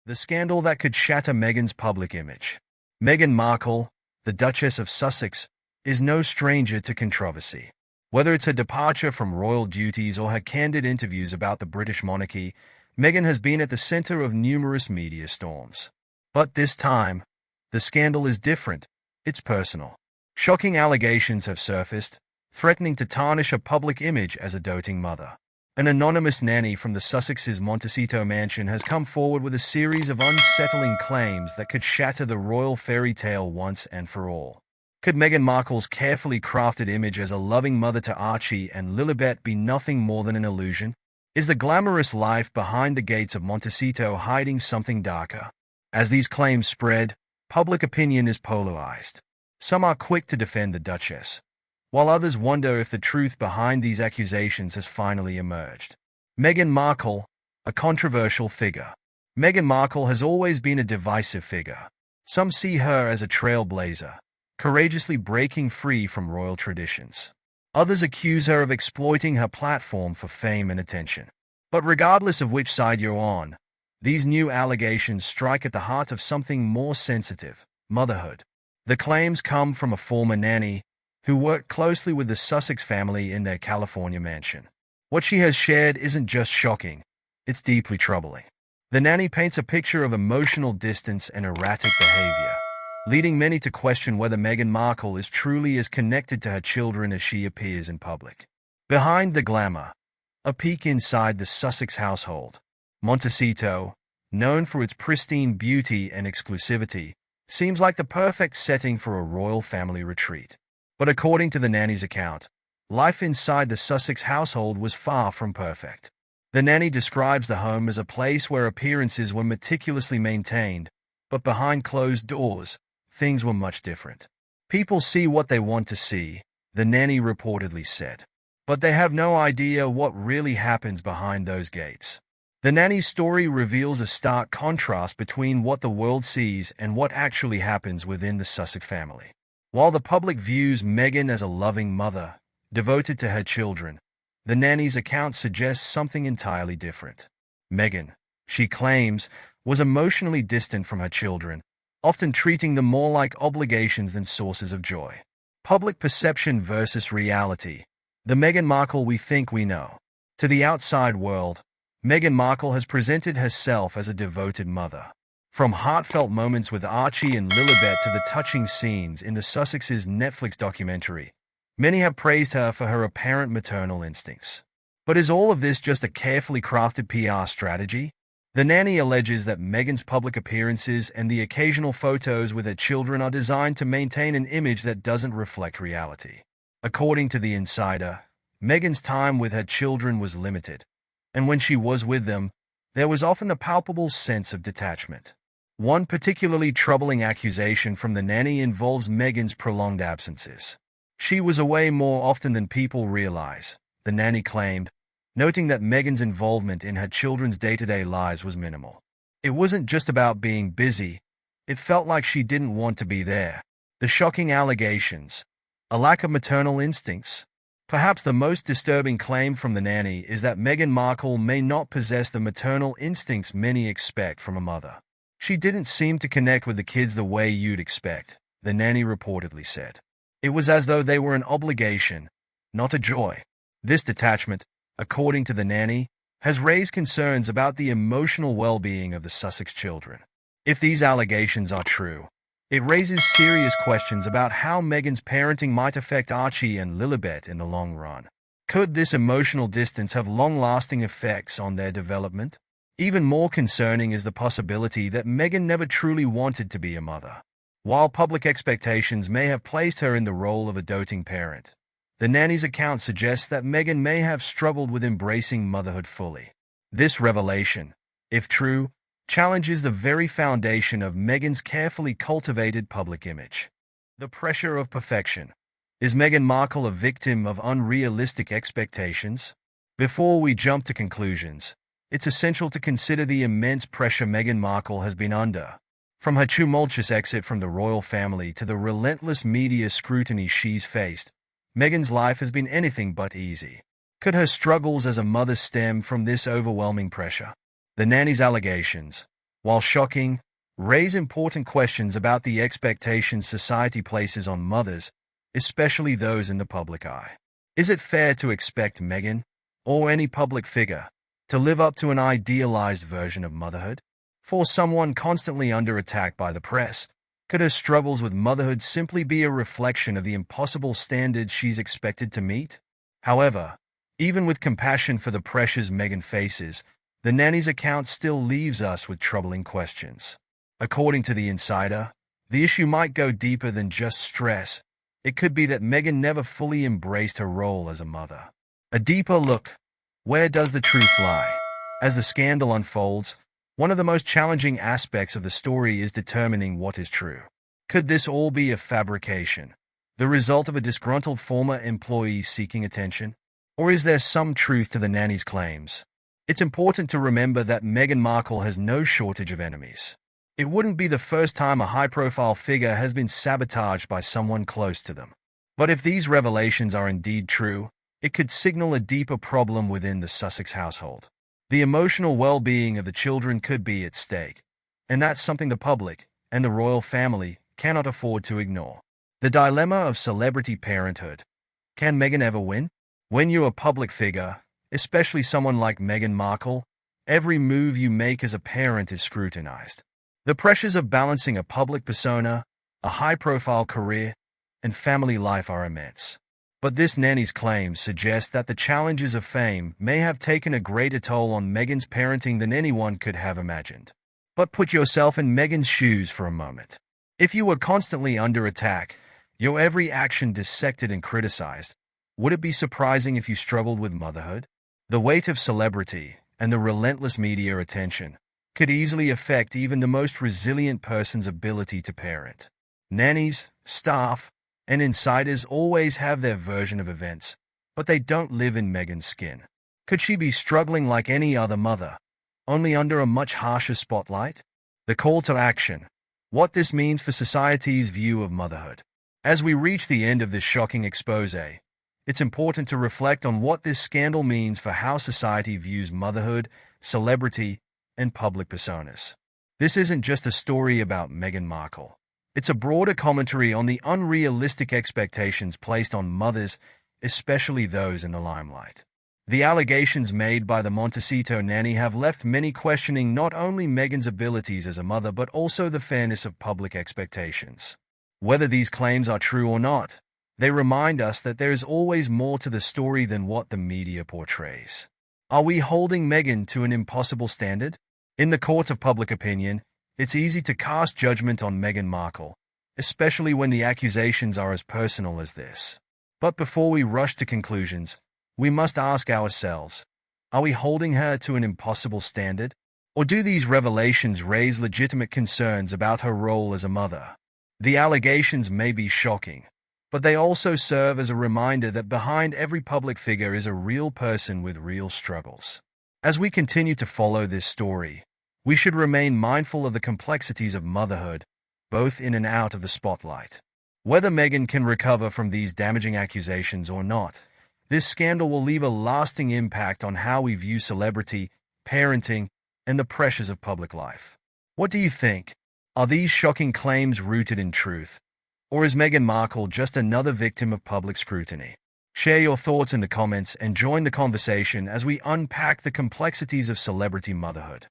The scandal that could shatter Meghan's public image. Meghan Markle, the Duchess of Sussex, is no stranger to controversy. Whether it's her departure from royal duties or her candid interviews about the British monarchy, Meghan has been at the center of numerous media storms. But this time, the scandal is different. It's personal. Shocking allegations have surfaced, threatening to tarnish her public image as a doting mother. An anonymous nanny from the Sussexes Montecito mansion has come forward with a series of unsettling claims that could shatter the royal fairy tale once and for all. Could Meghan Markle's carefully crafted image as a loving mother to Archie and Lilibet be nothing more than an illusion? Is the glamorous life behind the gates of Montecito hiding something darker? As these claims spread, public opinion is polarized. Some are quick to defend the Duchess, while others wonder if the truth behind these accusations has finally emerged. Meghan Markle, a controversial figure. Meghan Markle has always been a divisive figure. Some see her as a trailblazer, courageously breaking free from royal traditions. Others accuse her of exploiting her platform for fame and attention. But regardless of which side you're on, these new allegations strike at the heart of something more sensitive: motherhood. The claims come from a former nanny who worked closely with the Sussex family in their California mansion. What she has shared isn't just shocking, it's deeply troubling. The nanny paints a picture of emotional distance and erratic behavior, leading many to question whether Meghan Markle is truly as connected to her children as she appears in public. Behind the glamour, a peek inside the Sussex household. Montecito, known for its pristine beauty and exclusivity, seems like the perfect setting for a royal family retreat. But according to the nanny's account, life inside the Sussex household was far from perfect. The nanny describes the home as a place where appearances were meticulously maintained, but behind closed doors, things were much different. People see what they want to see, the nanny reportedly said. But they have no idea what really happens behind those gates. The nanny's story reveals a stark contrast between what the world sees and what actually happens within the Sussex family. While the public views Meghan as a loving mother, devoted to her children, the nanny's account suggests something entirely different. Meghan, she claims, was emotionally distant from her children, often treating them more like obligations than sources of joy. Public perception versus reality. The Meghan Markle we think we know. To the outside world, Meghan Markle has presented herself as a devoted mother. From heartfelt moments with Archie and Lilibet to the touching scenes in the Sussexes' Netflix documentary, many have praised her for her apparent maternal instincts. But is all of this just a carefully crafted PR strategy? The nanny alleges that Meghan's public appearances and the occasional photos with her children are designed to maintain an image that doesn't reflect reality. According to The Insider, Meghan's time with her children was limited, and when she was with them, there was often a palpable sense of detachment. One particularly troubling accusation from the nanny involves Meghan's prolonged absences. She was away more often than people realize, the nanny claimed, noting that Meghan's involvement in her children's day-to-day lives was minimal. It wasn't just about being busy, it felt like she didn't want to be there. The shocking allegations, a lack of maternal instincts. Perhaps the most disturbing claim from the nanny is that Meghan Markle may not possess the maternal instincts many expect from a mother. She didn't seem to connect with the kids the way you'd expect, the nanny reportedly said. It was as though they were an obligation, not a joy. This detachment, according to the nanny, has raised concerns about the emotional well-being of the Sussex children. If these allegations are true, it raises serious questions about how Meghan's parenting might affect Archie and Lilibet in the long run. Could this emotional distance have long-lasting effects on their development? Even more concerning is the possibility that Meghan never truly wanted to be a mother. While public expectations may have placed her in the role of a doting parent, the nanny's account suggests that Meghan may have struggled with embracing motherhood fully. This revelation, if true, challenges the very foundation of Meghan's carefully cultivated public image. The pressure of perfection. Is Meghan Markle a victim of unrealistic expectations? Before we jump to conclusions, it's essential to consider the immense pressure Meghan Markle has been under. From her tumultuous exit from the royal family to the relentless media scrutiny she's faced, Meghan's life has been anything but easy. Could her struggles as a mother stem from this overwhelming pressure? The nanny's allegations, while shocking, raise important questions about the expectations society places on mothers, especially those in the public eye. Is it fair to expect Meghan, or any public figure, to live up to an idealized version of motherhood? For someone constantly under attack by the press, could her struggles with motherhood simply be a reflection of the impossible standards she's expected to meet? However, even with compassion for the pressures Meghan faces, the nanny's account still leaves us with troubling questions. According to The Insider, the issue might go deeper than just stress. It could be that Meghan never fully embraced her role as a mother. A deeper look. Where does the truth lie? As the scandal unfolds, one of the most challenging aspects of the story is determining what is true. Could this all be a fabrication, the result of a disgruntled former employee seeking attention? Or is there some truth to the nanny's claims? It's important to remember that Meghan Markle has no shortage of enemies. It wouldn't be the first time a high-profile figure has been sabotaged by someone close to them. But if these revelations are indeed true, it could signal a deeper problem within the Sussex household. The emotional well-being of the children could be at stake, and that's something the public and the royal family cannot afford to ignore. The dilemma of celebrity parenthood. Can Meghan ever win? When you're a public figure, especially someone like Meghan Markle, every move you make as a parent is scrutinized. The pressures of balancing a public persona, a high-profile career, and family life are immense. But this nanny's claims suggest that the challenges of fame may have taken a greater toll on Meghan's parenting than anyone could have imagined. But put yourself in Meghan's shoes for a moment. If you were constantly under attack, your every action dissected and criticized, would it be surprising if you struggled with motherhood? The weight of celebrity and the relentless media attention could easily affect even the most resilient person's ability to parent. Nannies, staff, and insiders always have their version of events, but they don't live in Meghan's skin. Could she be struggling like any other mother, only under a much harsher spotlight? The call to action. What this means for society's view of motherhood. As we reach the end of this shocking expose, it's important to reflect on what this scandal means for how society views motherhood, celebrity, and public personas. This isn't just a story about Meghan Markle. It's a broader commentary on the unrealistic expectations placed on mothers, especially those in the limelight. The allegations made by the Montecito nanny have left many questioning not only Meghan's abilities as a mother but also the fairness of public expectations. Whether these claims are true or not, they remind us that there is always more to the story than what the media portrays. Are we holding Meghan to an impossible standard? In the court of public opinion, it's easy to cast judgment on Meghan Markle, especially when the accusations are as personal as this. But before we rush to conclusions, we must ask ourselves, are we holding her to an impossible standard? Or do these revelations raise legitimate concerns about her role as a mother? The allegations may be shocking, but they also serve as a reminder that behind every public figure is a real person with real struggles. As we continue to follow this story, we should remain mindful of the complexities of motherhood, both in and out of the spotlight. Whether Meghan can recover from these damaging accusations or not, this scandal will leave a lasting impact on how we view celebrity, parenting, and the pressures of public life. What do you think? Are these shocking claims rooted in truth? Or is Meghan Markle just another victim of public scrutiny? Share your thoughts in the comments and join the conversation as we unpack the complexities of celebrity motherhood.